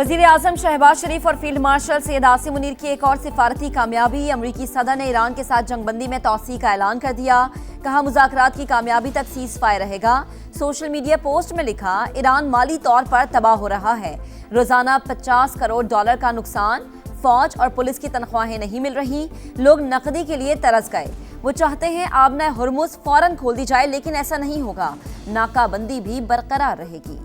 वजीर आजम शहबाज शरीफ और field marshal Syed Asim Munir की एक और सिफारती कामयाबी। अमरीकी सदर ने ईरान के साथ जंगबंदी में तौसीक का ऐलान कर दिया। कहा, मुज़ाकरात की कामयाबी तक सीज फायर रहेगा। सोशल मीडिया पोस्ट में लिखा, ईरान माली तौर पर तबाह हो रहा है। रोजाना $50 करोड़ का नुकसान। फौज और पुलिस की तनख्वाहें नहीं मिल रही। लोग नकदी के लिए तरस गए। वो चाहते हैं आबना हुर्मुज़ फौरन खोल दी जाए, लेकिन ऐसा नहीं होगा। नाकाबंदी भी बरकरार रहेगी।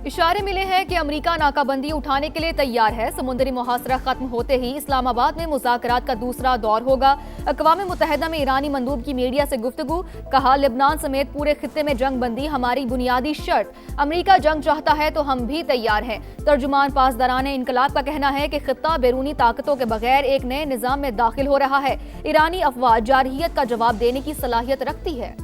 इशारे मिले हैं कि अमेरिका नाकाबंदी उठाने के लिए तैयार है। समुद्री मुहासरा खत्म होते ही इस्लामाबाद में मुज़ाकरात का दूसरा दौर होगा। अक़वाम मुत्तहिदा में ईरानी मंदूब की मीडिया से गुफ्तगू। कहा, लेबनान समेत पूरे खित्ते में जंग बंदी हमारी बुनियादी शर्त। अमेरिका जंग चाहता है तो हम भी तैयार हैं। तर्जुमान पासदारान इनकलाब का कहना है कि खित्ता बैरूनी ताकतों के बगैर एक नए निज़ाम में दाखिल हो रहा है। ईरानी अफवाज जारहियत का जवाब देने की सलाहियत रखती है।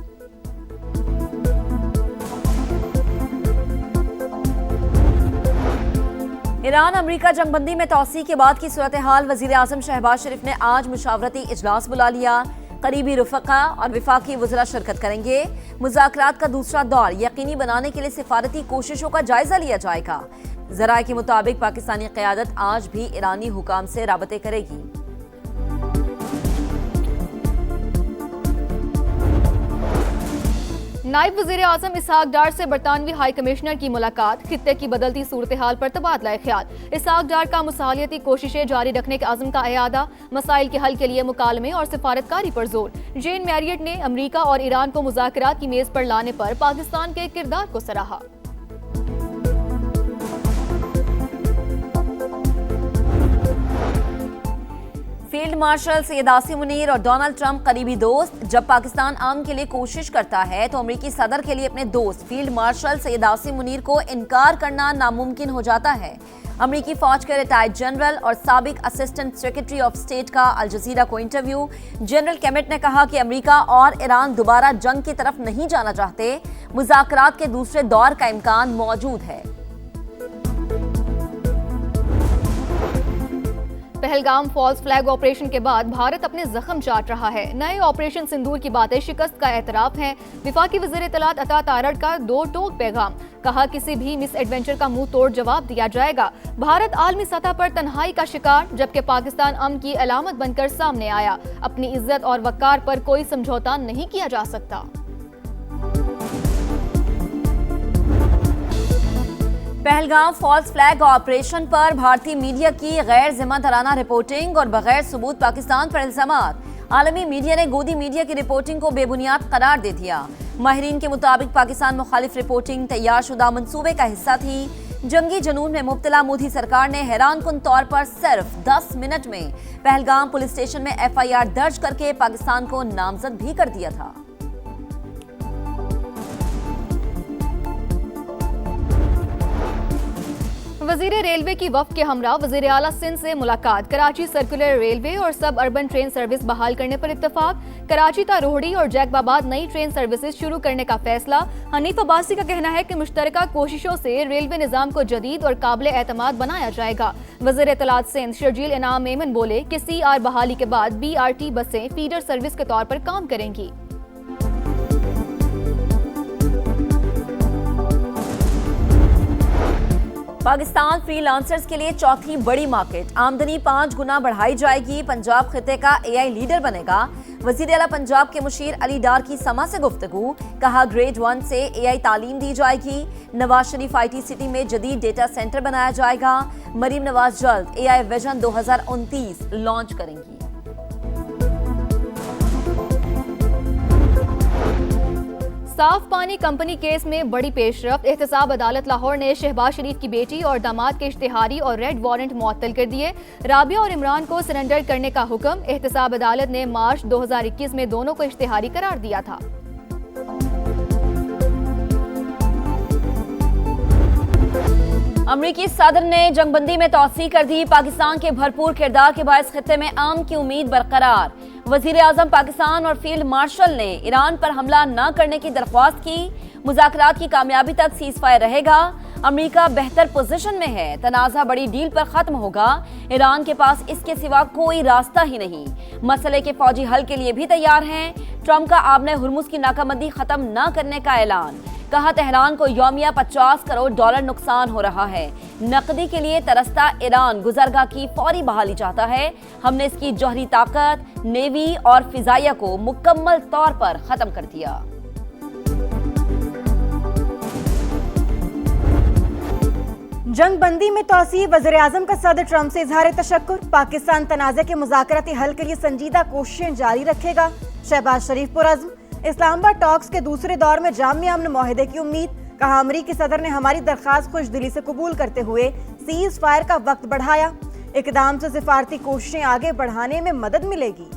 ईरान अमरीका जंगबंदी में तौसीक के बाद की सूरत हाल। वजीर आजम शहबाज शरीफ ने आज मुशावरती इजलास बुला लिया। करीबी रुफ़क़ा और विफाकी वज़रा शिरकत करेंगे। मुज़ाकरात का दूसरा दौर यकीनी बनाने के लिए सिफारती कोशिशों का जायजा लिया जाएगा। ज़राए के मुताबिक पाकिस्तानी क़यादत आज भी ईरानी हुकाम से राबते करेगी। नायब वज़ीर आज़म इसहाक डार से बरतानवी हाई कमिश्नर की मुलाकात। खित्ते की बदलती सूरत हाल पर तबादला ख्याल। इसहाक डार का मुसालियती कोशिशें जारी रखने के अज़्म का इयादा। मसाइल के हल के लिए मुकालमे और सिफारतकारी पर जोर। जेन मैरियट ने अमरीका और ईरान को मुज़ाकरात की मेज पर लाने पर पाकिस्तान के किरदार को सराहा। फील्ड मार्शल सैयद आसिम मुनीर और डोनाल्ड ट्रंप करीबी दोस्त। जब पाकिस्तान आम के लिए कोशिश करता है तो अमरीकी सदर के लिए अपने दोस्त फील्ड मार्शल सैयद आसिम मुनीर को इनकार करना नामुमकिन हो जाता है। अमरीकी फौज के रिटायर्ड जनरल और साबिक असिस्टेंट सेक्रेटरी ऑफ स्टेट का अल जजीरा को इंटरव्यू। जनरल केमेट ने कहा कि अमरीका और ईरान दोबारा जंग की तरफ नहीं जाना चाहते। मुज़ाकरात के दूसरे दौर का इम्कान मौजूद है। पहलगाम फॉल्स फ्लैग ऑपरेशन के बाद भारत अपने जख्म चाट रहा है। नए ऑपरेशन सिंदूर की बातें शिकस्त का एतराफ है। विफाकी वज़ीर इत्तलात अता तारड़ का दो टोक पैगाम। कहा, किसी भी मिस एडवेंचर का मुंह तोड़ जवाब दिया जाएगा। भारत आलमी सतह पर तन्हाई का शिकार, जबकि पाकिस्तान अमन की अलामत बनकर सामने आया। अपनी इज्जत और वकार पर कोई समझौता नहीं किया जा सकता। पहलगाम फॉल्स फ्लैग ऑपरेशन पर भारतीय मीडिया की गैर जिम्मेदाराना रिपोर्टिंग और बगैर सबूत पाकिस्तान पर इल्जामात। आलमी मीडिया ने गोदी मीडिया की रिपोर्टिंग को बेबुनियाद करार दे दिया। माहिरीन के मुताबिक पाकिस्तान मुखालिफ रिपोर्टिंग तैयार शुदा मंसूबे का हिस्सा थी। जंगी जुनून में मुब्तला मोदी सरकार ने हैरानकुन तौर पर सिर्फ 10 मिनट में पहलगाम पुलिस स्टेशन में FIR दर्ज करके पाकिस्तान को नामजद भी कर दिया था। वजीर रेलवे की वफ्द के हमरा वजीर आला सिंध से मुलाकात। कराची सर्कुलर रेलवे और सब अर्बन ट्रेन सर्विस बहाल करने पर इत्तफाक। कराची ता रोहड़ी और जैकबाबाद नई ट्रेन सर्विसेज शुरू करने का फैसला। हनीफ अब्बासी का कहना है कि मुश्तरका कोशिशों से रेलवे निज़ाम को जदीद और काबिल एतमाद बनाया जाएगा। वज़ीर इत्तलात सिंध शर्जील इनाम मेमन बोले कि CR बहाली के बाद BRT बसें फीडर सर्विस के तौर पर काम करेंगी। पाकिस्तान फ्रीलांसर्स के लिए चौथी बड़ी मार्केट। आमदनी 5 गुना बढ़ाई जाएगी। पंजाब खिते का AI लीडर बनेगा। वजीर आला पंजाब के मुशीर अली डार की समा से गुफ्तगू। कहा, ग्रेड 1 से AI तालीम दी जाएगी। नवाज शरीफ IT सिटी में जदीद डेटा सेंटर बनाया जाएगा। मरीम नवाज जल्द AI विजन 2029 लॉन्च करेंगी। साफ पानी कंपनी केस में बड़ी पेशरफ्त। एहतसाब अदालत लाहौर ने शहबाज शरीफ की बेटी और दामाद के इश्तिहारी और रेड वारंट मुअत्तल कर दिए। राबिया और इमरान को सरेंडर करने का हुक्म। एहतसाब अदालत ने मार्च 2021 में दोनों को इश्तिहारी करार दिया था। अमरीकी सदर ने जंगबंदी में तौसीक कर दी। पाकिस्तान के भरपूर किरदार के बायस खित्ते में अमन की उम्मीद बरकरार। वजीर आजम पाकिस्तान और फील्ड मार्शल ने ईरान पर हमला न करने की दरख्वास्त की। मुज़ाकरात की कामयाबी तक सीज फायर रहेगा। अमेरिका बेहतर पोजीशन में है, तनाज़ा बड़ी डील पर खत्म होगा, ईरान के पास इसके सिवा कोई रास्ता ही नहीं, मसले के फौजी हल के लिए भी तैयार हैं। ट्रंप का आबने हुर्मुज़ की नाकाबंदी खत्म न करने का ऐलान, कहा तेहरान को यौमिया $50 करोड़ नुकसान हो रहा है। नकदी के लिए तरसता ईरान गुजरगाह की फौरी बहाली चाहता है। हमने इसकी जौहरी ताकत, नेवी और फिजाइया को मुकम्मल तौर पर खत्म कर दिया। जंग बंदी में तौसीह, वज़ीर आज़म का सदर ट्रंप से इजहार तशक्कुर, पाकिस्तान तनाज़े के मुज़ाकराती हल के लिए संजीदा कोशिशें जारी रखेगा। शहबाज शरीफ पुरज़्म, इस्लामाबाद टॉक्स के दूसरे दौर में जामी अमन मुआहदे की उम्मीद, कहा अमरीकी सदर ने हमारी दरख्वास्त खुशदिली से कबूल करते हुए सीज फायर का वक्त बढ़ाया। इक़दाम से सिफारती कोशिशें आगे बढ़ाने में मदद मिलेगी।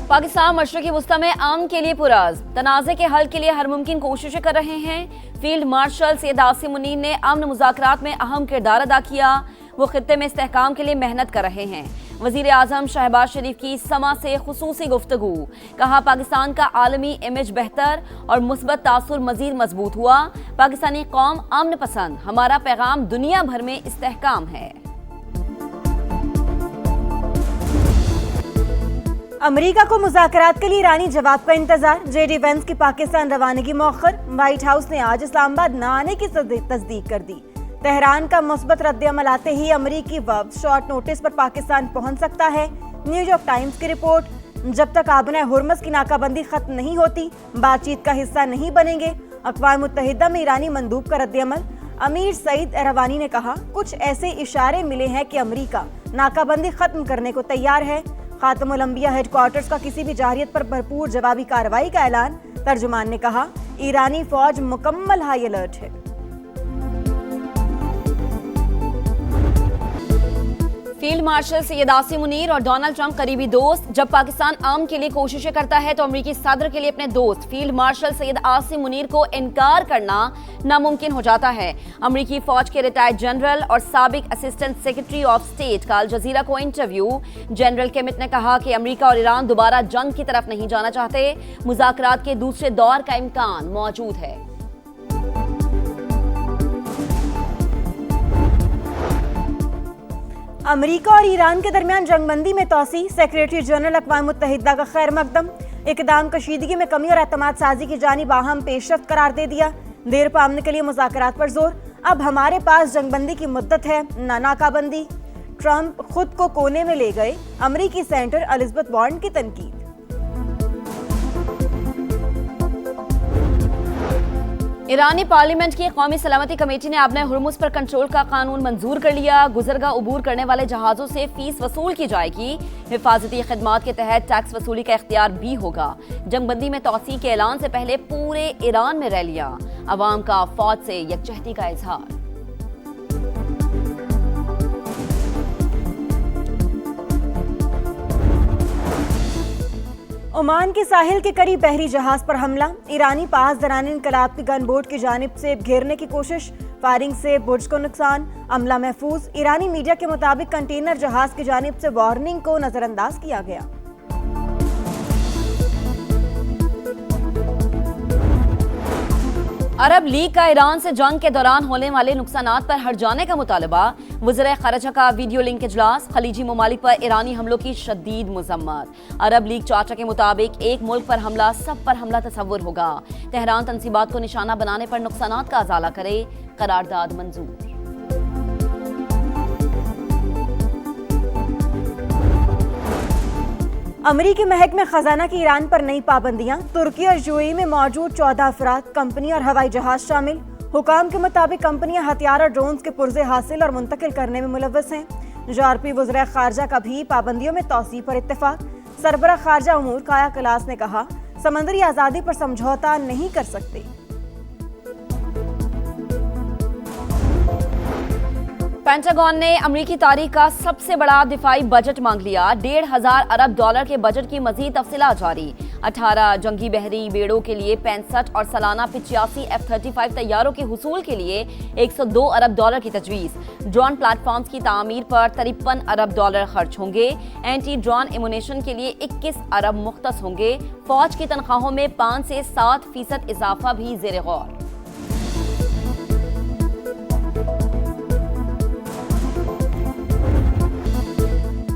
पाकिस्तान मशरक़ी वुस्ता में अमन के लिए पुराज, तनाज़े के हल के लिए हर मुमकिन कोशिशें कर रहे हैं। फील्ड मार्शल सैयद आसिम मुनीर ने अमन मुज़ाकरात में अहम किरदार अदा किया। वो खित्ते में इस्तेहकाम के लिए मेहनत कर रहे हैं। वज़ीर आज़म शहबाज शरीफ की समा से खुसूसी गुफ्तगू, कहा पाकिस्तान का आलमी इमेज बेहतर और मुस्बत तासुर मज़ीद मजबूत हुआ। पाकिस्तानी कौम अमन पसंद, हमारा पैगाम दुनिया भर में इस्तेहकाम है। अमेरिका को मुज़ाकरात के लिए ईरानी जवाब का इंतजार, जेडी वेंस की पाकिस्तान रवानगी मौखर, व्हाइट हाउस ने आज इस्लामाबाद न आने की तस्दीक कर दी। तेहरान का मुस्बत रद्द-ए-अमल आते ही अमेरिकी वफ़द शॉर्ट नोटिस पर पाकिस्तान पहुंच सकता है। न्यूयॉर्क टाइम्स की रिपोर्ट, जब तक आबने हुर्मुज़ की नाकाबंदी खत्म नहीं होती, बातचीत का हिस्सा नहीं बनेंगे। अक़वाम मुत्तहिदा में ईरानी मंदूब का रद्द-ए-अमल, अमीर सईद एरवानी ने कहा, कुछ ऐसे इशारे मिले हैं कि अमेरिका नाकाबंदी खत्म करने को तैयार है। खातमुल अंबिया हेडक्वार्टर्स का किसी भी जारियत पर भरपूर जवाबी कार्रवाई का ऐलान, तर्जुमान ने कहा, ईरानी फौज मुकम्मल हाई अलर्ट है। फील्ड मार्शल सैयद आसिम मुनीर और डोनाल्ड ट्रंप करीबी दोस्त, जब पाकिस्तान अमन के लिए कोशिशें करता है तो अमेरिकी सदर के लिए अपने दोस्त फील्ड मार्शल सैयद आसिम मुनीर को इनकार करना नामुमकिन हो जाता है। अमेरिकी फौज के रिटायर्ड जनरल और साबिक असिस्टेंट सेक्रेटरी ऑफ स्टेट का अल जजीरा को इंटरव्यू, जनरल केमिट ने कहा कि अमेरिका और ईरान दोबारा जंग की तरफ नहीं जाना चाहते, मुज़ाकरात के दूसरे दौर का इम्कान मौजूद है। अमेरिका और ईरान के दरमियान जंगबंदी में तौसीह, सेक्रेटरी जनरल अक़वाम मुत्तहिदा का खैर मकदम, इक़दाम कशीदगी में कमी और एतमाद साजी की जानिब अहम पेशरफ्त करार दे दिया। देर पर अमन के लिए मुज़ाकरात पर जोर, अब हमारे पास जंगबंदी की मुद्दत है, ना नाकाबंदी। ट्रंप खुद को कोने में ले गए, अमरीकी सेनेटर एलिज़ाबेथ वार्न की तनकीद। ईरानी पार्लियामेंट की कौमी सलामती कमेटी ने आबने हुर्मुज़ पर कंट्रोल का कानून मंजूर कर लिया। गुजरगाह उबूर करने वाले जहाज़ों से फीस वसूल की जाएगी। हिफाजती खिदमात के तहत टैक्स वसूली का इख्तियार भी होगा। जंगबंदी में तौसीह के ऐलान से पहले पूरे ईरान में रैलियां, अवाम का फौज से यकजहती का इजहार। ओमान के साहिल के करीब बहरी जहाज पर हमला, ईरानी पास दरान इनकलाब की गन बोट की जानिब से घेरने की कोशिश, फायरिंग से बुर्ज को नुकसान, अमला महफूज। ईरानी मीडिया के मुताबिक कंटेनर जहाज की जानिब से वार्निंग को नजरअंदाज किया गया। अरब लीग का ईरान से जंग के दौरान होने वाले नुकसानात पर हट जाने का मुतालबा, वज़ीर ख़ारिजा का वीडियो लिंक इजलास, खलीजी ममालिक पर ईरानी हमलों की शदीद मज़म्मत। अरब लीग चार्टर के मुताबिक एक मुल्क पर हमला सब पर हमला तस्वुर होगा। तेहरान तंसीबात को निशाना बनाने पर नुकसानात का अजाला करे, करारदाद मंजूर। अमरीकी महकमे खजाना की ईरान पर नई पाबंदियां, तुर्की और यूएई में मौजूद 14 अफराद, कंपनी और हवाई जहाज शामिल। हुकाम के मुताबिक कंपनियां हथियार और ड्रोन्स के पुर्जे हासिल और मुंतकिल करने में मुलव्वस हैं। यूरोपीय वज़ीर ख़ारिजा का भी पाबंदियों में तौसीह पर इत्तेफाक। सरबराह ख़ारिजा उमूर काया कलास ने कहा, समंदरी आज़ादी पर समझौता नहीं कर सकते। पेंटागन ने अमेरिकी तारीख का सबसे बड़ा दिफाई बजट मांग लिया। 1,500 अरब डॉलर के बजट की मजीद तफसीलात जारी। 18 जंगी बहरी बेड़ों के लिए 65 और सालाना 85 F-35 तैयारों के हुसूल के लिए 102 अरब डॉलर की तजवीज़। ड्रोन प्लेटफॉर्म्स की तामीर पर 53 अरब डॉलर खर्च होंगे। एंटी ड्रोन एमुनेशन के लिए 21 अरब मुख्तस होंगे। फौज की तनख्वाहों में 5 से 7% इजाफा भी ज़ेर गौर।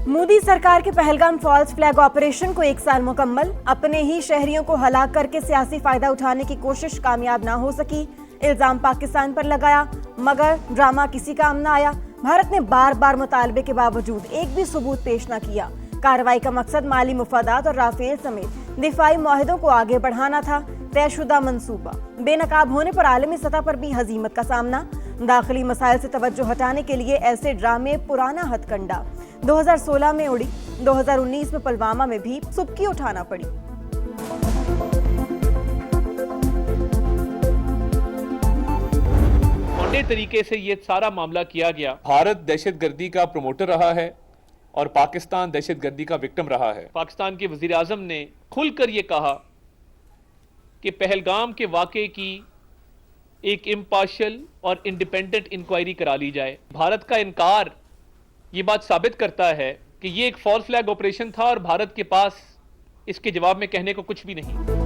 मोदी सरकार के पहलगाम फॉल्स फ्लैग ऑपरेशन को 1 साल मुकम्मल। अपने ही शहरियों को हलाक करके सियासी फायदा उठाने की कोशिश कामयाब ना हो सकी। इल्जाम पाकिस्तान पर लगाया, मगर ड्रामा किसी काम ना आया। भारत ने बार बार मुतालबे के बावजूद एक भी सबूत पेश न किया। कार्रवाई का मकसद माली मुफादात और राफेल समेत दिफाई मुआहदों को आगे बढ़ाना था। तयशुदा मंसूबा बेनकाब होने पर आलमी सतह पर भी हजीमत का सामना। दाखिली मसाइल से तवज्जो हटाने के लिए ऐसे ड्रामे पुराना हथकंडा 2016 में उड़ी, 2019 में पुलवामा में भी सुबकी उठाना पड़ी। मोटे तरीके से ये सारा मामला किया गया। भारत दहशतगर्दी का प्रमोटर रहा है और पाकिस्तान दहशतगर्दी का विक्टिम रहा है। पाकिस्तान के वजीर आजम ने खुलकर ये कहा कि पहलगाम के वाक़े की एक इम्पार्शियल और इंडिपेंडेंट इंक्वायरी करा ली जाए। भारत का इनकार ये बात साबित करता है कि ये एक फॉल्स फ्लैग ऑपरेशन था और भारत के पास इसके जवाब में कहने को कुछ भी नहीं।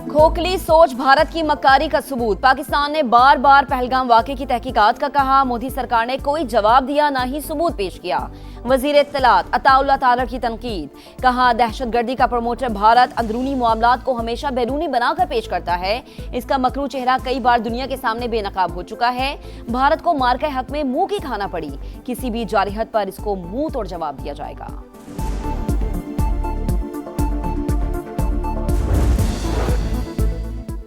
खोखली सोच भारत की मक्कारी का सबूत। पाकिस्तान ने बार बार पहलगाम वाक़े की तहकीकात का कहा। मोदी सरकार ने कोई जवाब दिया, ना ही सबूत पेश किया। वजीर इत्तलात अताउल्लाह तारड़ की तनकीद। कहा, दहशतगर्दी का प्रमोटर भारत अंदरूनी मामलात को हमेशा बैरूनी बनाकर पेश करता है। इसका मकरू चेहरा कई बार दुनिया के सामने बेनकाब हो चुका है। भारत को मार्के हक में मुंह की खाना पड़ी। किसी भी जारिहत पर इसको मुंह तोड़ जवाब दिया जाएगा।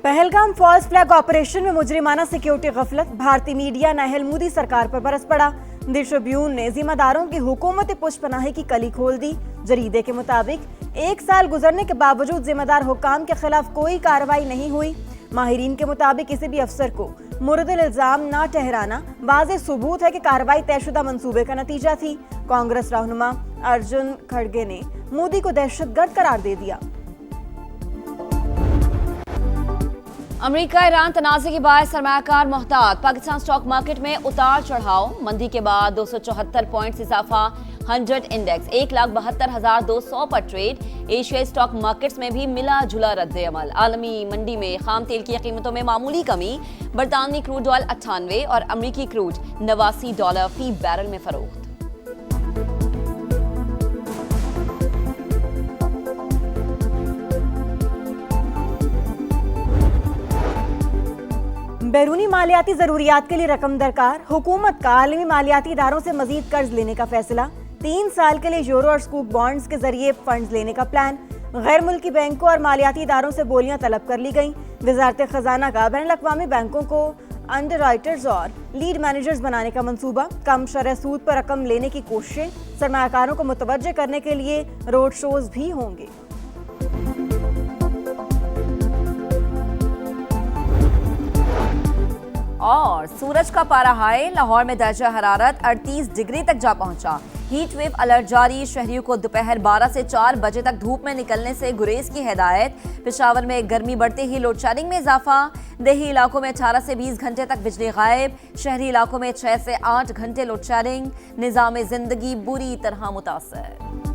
पहलगाम फॉल्स फ्लैग ऑपरेशन में मुजरिमाना सिक्योरिटी गफलत। भारतीय मीडिया नाहल मोदी सरकार पर बरस पड़ा। द ट्रिब्यून ने जिम्मेदारों की हुकूमत पुष्पनाही की कली खोल दी। जरीदे के मुताबिक 1 साल गुजरने के बावजूद जिम्मेदार हुक्काम के खिलाफ कोई कार्रवाई नहीं हुई। माहिरीन के मुताबिक किसी भी अफसर को मुर्दल इल्जाम न ठहराना वाज़ेह सबूत है कि कार्रवाई तयशुदा मंसूबे का नतीजा थी। कांग्रेस रहनुमा अर्जुन खड़गे ने मोदी को दहशतगर्द करार दे दिया। अमेरिका ईरान तनाज़े के बाद सरमायाकार मोहतात। पाकिस्तान स्टॉक मार्केट में उतार चढ़ाव। मंदी के बाद 274 पॉइंट्स इजाफा। 100 इंडेक्स 1,72,200 पर ट्रेड। एशियाई स्टॉक मार्केट्स में भी मिला जुला रद्द अमल। आलमी मंडी में खाम तेल की कीमतों में मामूली कमी। बरतानवी क्रूड ऑयल 98 और अमरीकी क्रूड $89 फी बैरल में फरोख्त। बैरूनी मालियाती जरूरियात के लिए रकम दरकार। हुकूमत का आलमी मालियाती इदारों से मजीद कर्ज लेने का फैसला। 3 साल के लिए यूरो और स्कूप बॉन्ड्स के जरिए फंड्स लेने का प्लान। गैर मुल्की बैंकों और मालियाती इदारों से बोलियां तलब कर ली गईं। वजारत खजाना का बैनुल अक़वामी बैंकों को अंडरराइटर्स और लीड मैनेजर्स बनाने का मंसूबा। कम शरह सूद पर रकम लेने की कोशिशें। सरमायाकारों को मुतवज्जे करने के लिए रोड शोज भी होंगे। और सूरज का पारा हाई। लाहौर में दर्जा हरारत 38 डिग्री तक जा पहुंचा। हीट वेव अलर्ट जारी। शहरियों को दोपहर 12 से 4 बजे तक धूप में निकलने से गुरेज की हिदायत। पेशावर में गर्मी बढ़ते ही लोड शेडिंग में इजाफा। देही इलाकों में 18 से 20 घंटे तक बिजली गायब। शहरी इलाकों में 6 से 8 घंटे लोड शेडिंग। निज़ाम जिंदगी बुरी तरह मुतासर।